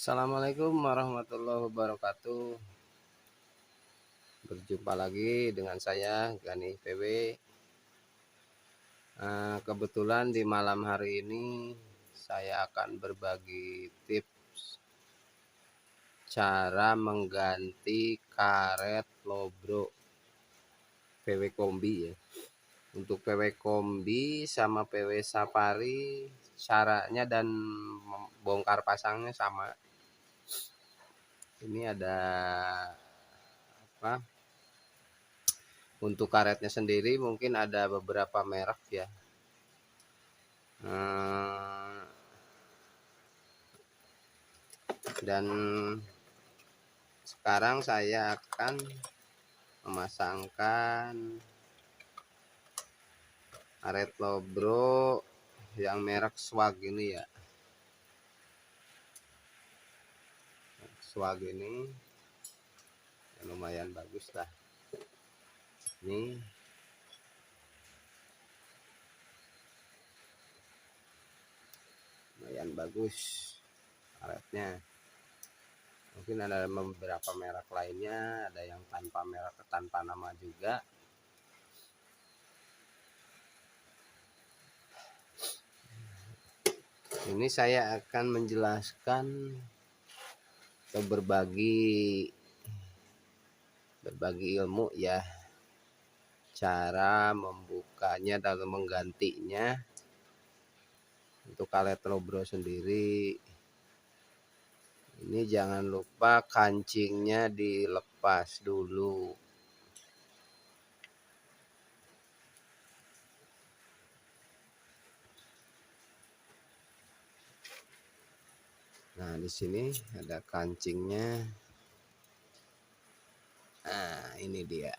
Assalamualaikum warahmatullahi wabarakatuh. Berjumpa lagi dengan saya Gani PW. Kebetulan di malam hari ini saya akan berbagi tips cara mengganti karet lobro PW kombi ya. Untuk PW kombi sama PW Safari caranya dan bongkar pasangnya sama. Ini ada apa? Untuk karetnya sendiri mungkin ada beberapa merek ya. Dan sekarang saya akan memasangkan karet lobro yang merek Swag ini ya. Swag ini ya lumayan bagus lah. Ini lumayan bagus karetnya. Mungkin ada beberapa merek lainnya, ada yang tanpa merek, tanpa nama juga. Ini saya akan menjelaskan atau berbagi ilmu ya, cara membukanya dan menggantinya untuk karet lobro sendiri. Ini jangan lupa kancingnya dilepas dulu. Nah, di sini ada kancingnya. Nah, ini dia.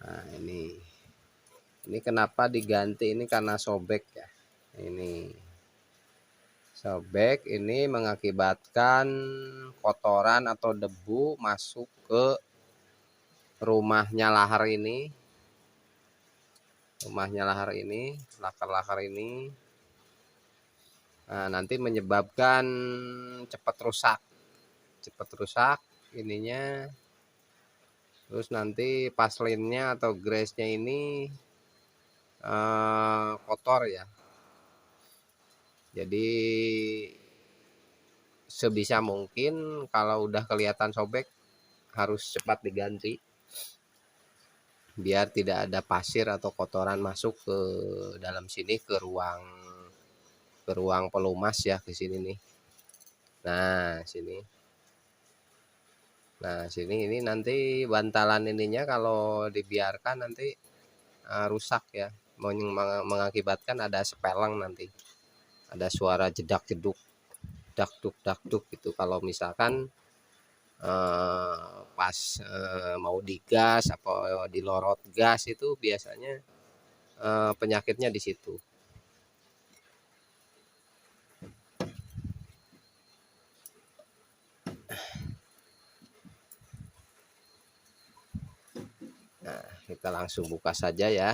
Nah, ini kenapa diganti, ini karena sobek ya. Ini sobek, ini mengakibatkan kotoran atau debu masuk ke rumahnya lahar ini. Lakar-lakar ini. Nah, nanti menyebabkan cepat rusak ininya. Terus nanti paslinnya atau grace-nya ini kotor ya. Jadi sebisa mungkin kalau udah kelihatan sobek harus cepat diganti biar tidak ada pasir atau kotoran masuk ke dalam sini, ke ruang pelumas ya, ke sini nih. Nah, sini ini nanti bantalan ininya kalau dibiarkan nanti rusak ya, mengakibatkan ada sepeleng, nanti ada suara jedak-jeduk, dakduk gitu kalau misalkan pas mau digas atau dilorot gas, itu biasanya penyakitnya di situ. Nah, kita langsung buka saja ya.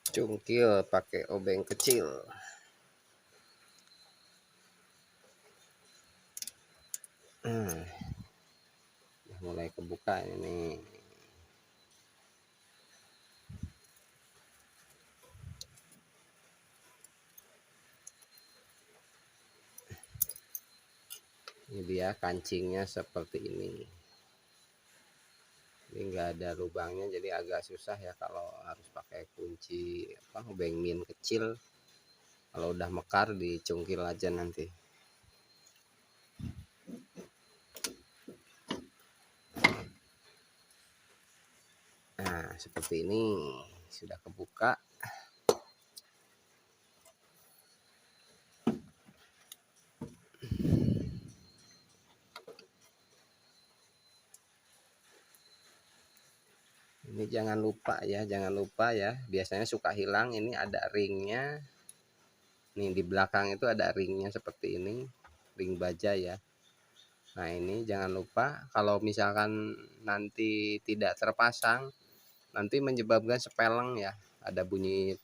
Cungkil pakai obeng kecil. Mulai kebuka ini. Ini dia kancingnya seperti ini. Ini enggak ada lubangnya, jadi agak susah ya kalau harus pakai kunci obeng min kecil. Kalau udah mekar dicungkil aja nanti. Nah, seperti ini sudah kebuka. Ini jangan lupa ya, jangan lupa ya, biasanya suka hilang. Ini ada ringnya nih, di belakang itu ada ringnya seperti ini, ring baja ya. Nah ini jangan lupa, kalau misalkan nanti tidak terpasang, nanti menyebabkan sepeleng ya, ada bunyi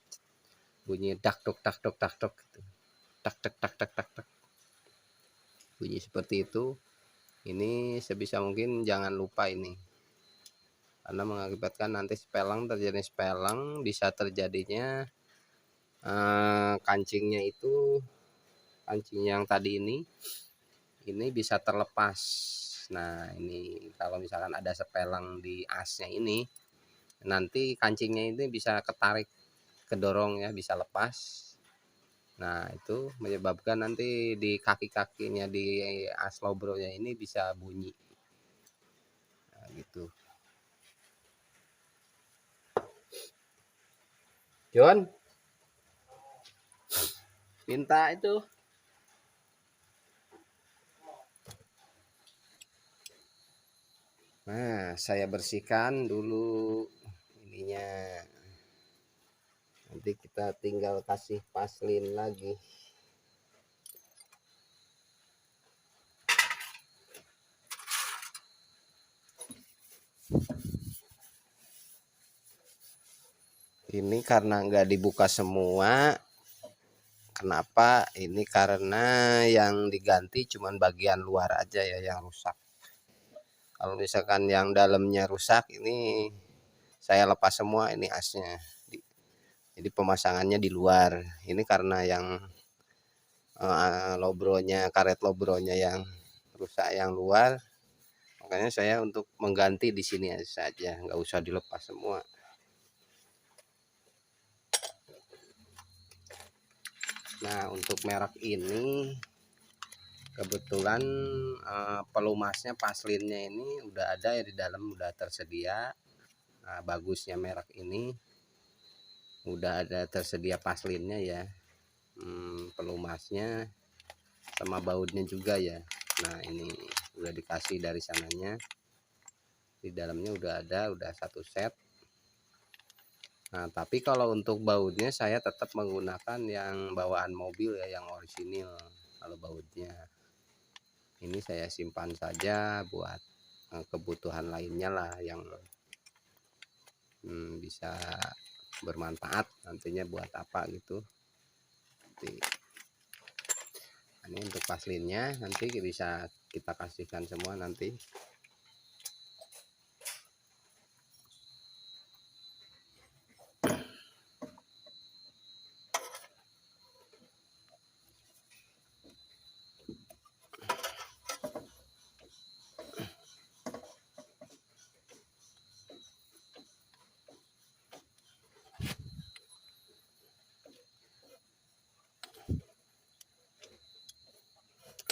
dak dak gitu. Tak tak tak tak tak tak, bunyi seperti itu. Ini sebisa mungkin jangan lupa ini, karena mengakibatkan nanti sepeleng, terjadi sepeleng, bisa terjadinya kancingnya itu, kancing yang tadi ini bisa terlepas. Nah ini kalau misalkan ada sepeleng di asnya ini, nanti kancingnya ini bisa ketarik, kedorong ya, bisa lepas. Nah itu menyebabkan nanti di kaki-kakinya, di as lobronya ini bisa bunyi. Nah, gitu. John, minta itu. Nah, saya bersihkan dulu ininya. Nanti kita tinggal kasih paslin lagi. Ini karena nggak dibuka semua. Kenapa? Ini karena yang diganti cuman bagian luar aja ya yang rusak. Kalau misalkan yang dalamnya rusak, ini saya lepas semua ini asnya. Jadi pemasangannya di luar. Ini karena yang lobronya, karet lobronya yang rusak yang luar. Makanya saya untuk mengganti di sini saja, nggak usah dilepas semua. Nah untuk merek ini kebetulan pelumasnya, paslinnya ini udah ada ya di dalam, udah tersedia. Nah bagusnya merek ini udah ada tersedia paslinnya ya, pelumasnya sama bautnya juga ya. Nah ini udah dikasih dari sananya, di dalamnya udah ada, udah satu set. Nah tapi kalau untuk bautnya saya tetap menggunakan yang bawaan mobil ya, yang orisinil. Kalau bautnya ini saya simpan saja buat kebutuhan lainnya lah, yang bisa bermanfaat nantinya buat apa gitu. Jadi, ini untuk paslinnya nanti bisa kita kasihkan semua nanti.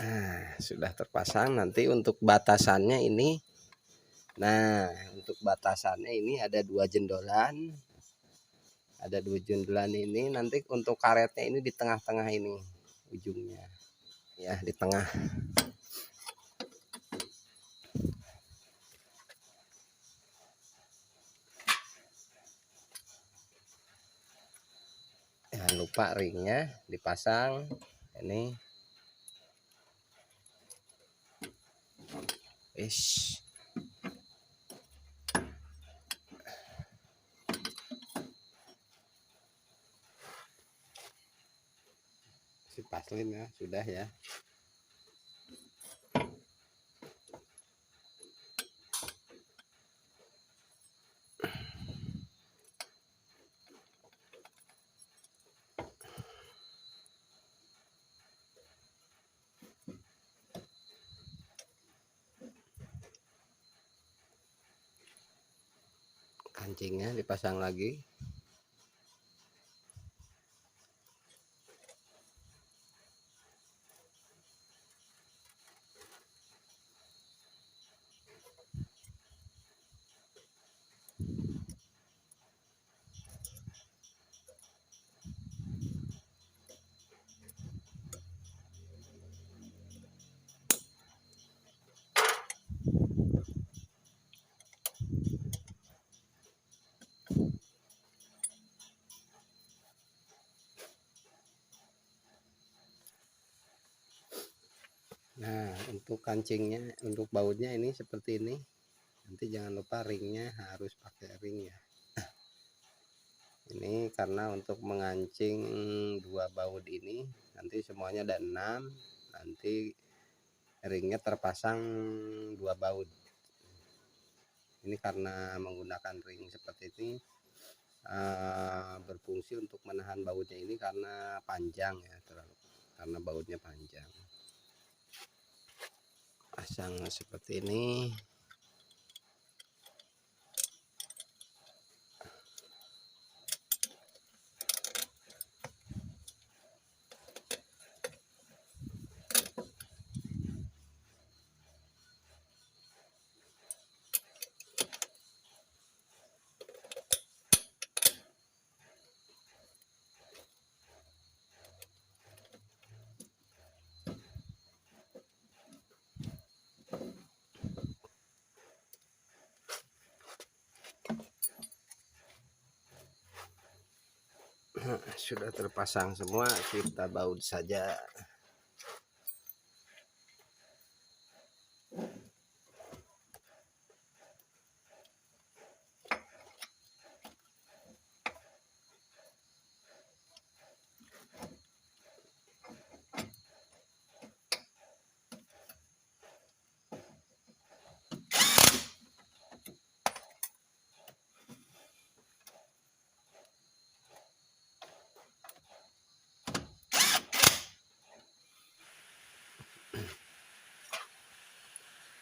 Nah sudah terpasang. Nanti untuk batasannya ini, nah untuk batasannya ini ada dua jendolan, ini. Nanti untuk karetnya ini di tengah-tengah ini ujungnya ya, di tengah. Jangan lupa ringnya dipasang ini. Si paslin ya sudah ya. Kancingnya dipasang lagi. Nah, untuk kancingnya, untuk bautnya ini seperti ini. Nanti jangan lupa ringnya harus pakai ring ya. Ini karena untuk mengancing dua baut ini, nanti semuanya ada 6, nanti ringnya terpasang dua baut. Ini karena menggunakan ring seperti ini berfungsi untuk menahan bautnya ini karena panjang ya, karena bautnya panjang. Pasang seperti ini. Sudah terpasang semua, kita baut saja.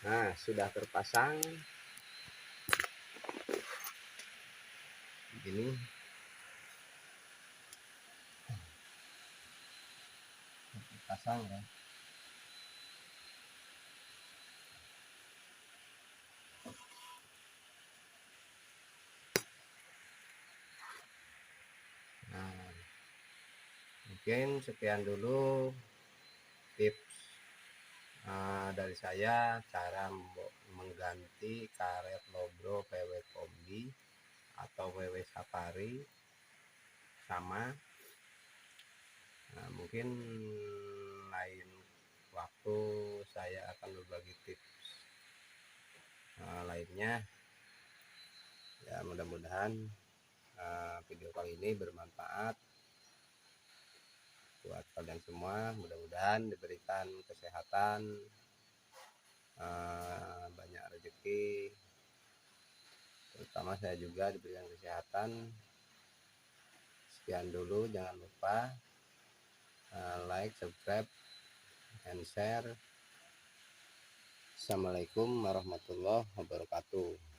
Nah, sudah terpasang begini. Terpasang ya. Nah, mungkin sekian dulu tips dari saya cara mengganti karet logro PW Kombi atau WW Safari sama. Nah, mungkin lain waktu saya akan berbagi tips lainnya ya. Mudah-mudahan video kali ini bermanfaat buat kalian semua. Mudah-mudahan diberikan kesehatan, banyak rezeki, terutama saya juga diberikan kesehatan. Sekian dulu, jangan lupa like, subscribe, and share. Assalamualaikum warahmatullahi wabarakatuh.